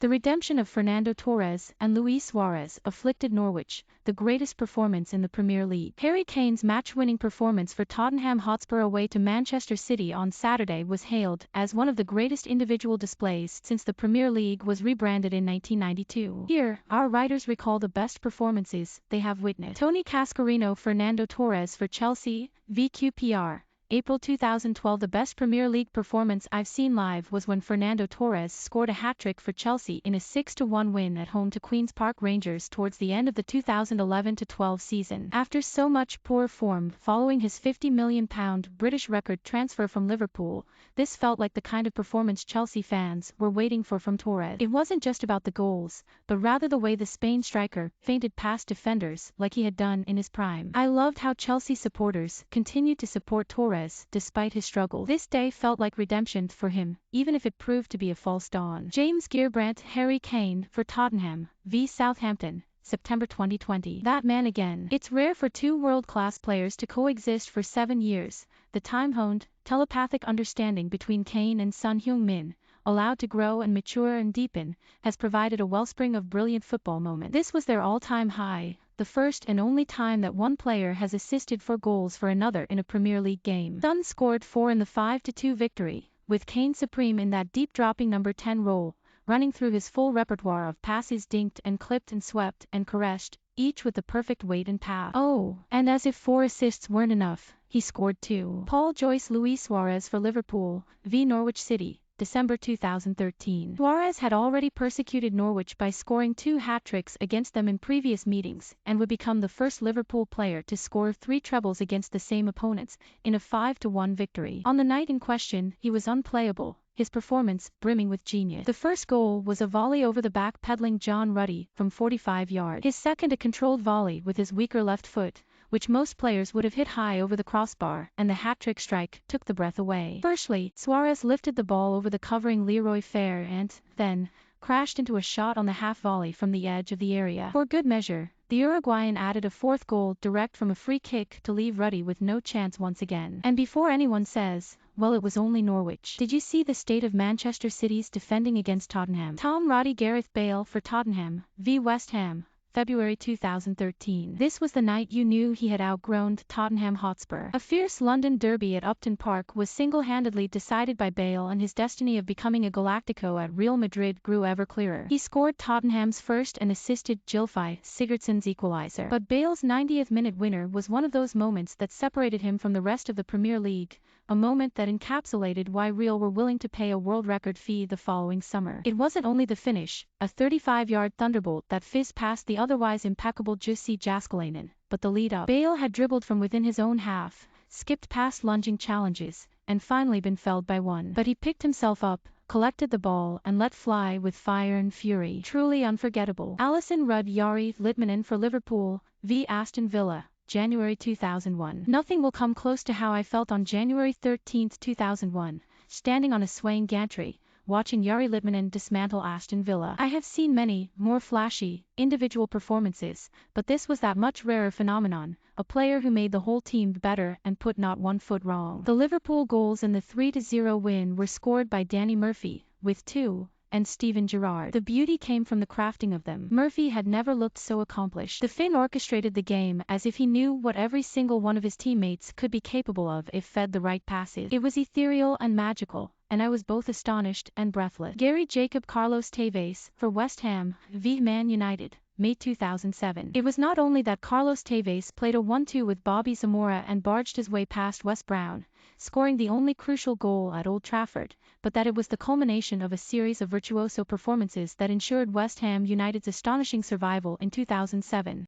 The redemption of Fernando Torres and Luis Suarez afflicted Norwich, the greatest performance in the Premier League. Harry Kane's match-winning performance for Tottenham Hotspur away to Manchester City on Saturday was hailed as one of the greatest individual displays since the Premier League was rebranded in 1992. Here, our writers recall the best performances they have witnessed. Tony Cascarino, Fernando Torres for Chelsea, VQPR. April 2012. The best Premier League performance I've seen live was when Fernando Torres scored a hat-trick for Chelsea in a 6-1 win at home to Queen's Park Rangers towards the end of the 2011-12 season. After so much poor form following his £50 million British record transfer from Liverpool, this felt like the kind of performance Chelsea fans were waiting for from Torres. It wasn't just about the goals, but rather the way the Spain striker feinted past defenders like he had done in his prime. I loved how Chelsea supporters continued to support Torres despite his struggle. This day felt like redemption for him, even if it proved to be a false dawn. James Gheerbrant Harry Kane for Tottenham v Southampton, September 2020. That man again. It's rare for two world-class players to coexist for 7 years. The time-honed, telepathic understanding between Kane and Son Heung-min, allowed to grow and mature and deepen, has provided a wellspring of brilliant football moments. This was their all-time high, the first and only time that one player has assisted 4 goals for another in a Premier League game. Son scored 4 in the 5-2 victory, with Kane supreme in that deep-dropping number 10 role, running through his full repertoire of passes dinked and clipped and swept and caressed, each with the perfect weight and path. Oh, and as if 4 assists weren't enough, he scored 2. Paul Joyce Luis Suarez for Liverpool v Norwich City, December 2013. Suarez had already persecuted Norwich by scoring 2 hat-tricks against them in previous meetings and would become the first Liverpool player to score 3 trebles against the same opponents in a 5-1 victory. On the night in question, he was unplayable, his performance brimming with genius. The first goal was a volley over the back peddling John Ruddy from 45 yards. His second a controlled volley with his weaker left foot, which most players would have hit high over the crossbar, and the hat-trick strike took the breath away. Firstly, Suarez lifted the ball over the covering Leroy Fer and, then, crashed into a shot on the half-volley from the edge of the area. For good measure, the Uruguayan added a 4th goal direct from a free kick to leave Ruddy with no chance once again. And before anyone says, well, it was only Norwich. Did you see the state of Manchester City's defending against Tottenham? Tom Roddy Gareth Bale for Tottenham v West Ham, February 2013. This was the night you knew he had outgrown Tottenham Hotspur. A fierce London derby at Upton Park was single-handedly decided by Bale, and his destiny of becoming a Galactico at Real Madrid grew ever clearer. He scored Tottenham's first and assisted Gylfi Sigurdsson's equaliser. But Bale's 90th-minute winner was one of those moments that separated him from the rest of the Premier League, a moment that encapsulated why Real were willing to pay a world record fee the following summer. It wasn't only the finish, a 35-yard thunderbolt that fizzed past the otherwise impeccable Gylfi Sigurdsson, but the lead-up. Bale had dribbled from within his own half, skipped past lunging challenges, and finally been felled by one. But he picked himself up, collected the ball and let fly with fire and fury. Truly unforgettable. Alisson Rudd-Jari Litmanen for Liverpool v Aston Villa, January 2001. Nothing will come close to how I felt on January 13, 2001, standing on a swaying gantry, watching Jari Litmanen dismantle Aston Villa. I have seen many, more flashy, individual performances, but this was that much rarer phenomenon, a player who made the whole team better and put not one foot wrong. The Liverpool goals in the 3-0 win were scored by Danny Murphy, with 2, and Steven Gerrard. The beauty came from the crafting of them. Murphy had never looked so accomplished. The Finn orchestrated the game as if he knew what every single one of his teammates could be capable of if fed the right passes. It was ethereal and magical, and I was both astonished and breathless. Gary Jacob Carlos Tevez for West Ham v Man United, May 2007. It was not only that Carlos Tevez played a 1-2 with Bobby Zamora and barged his way past Wes Brown, scoring the only crucial goal at Old Trafford, but that it was the culmination of a series of virtuoso performances that ensured West Ham United's astonishing survival in 2007.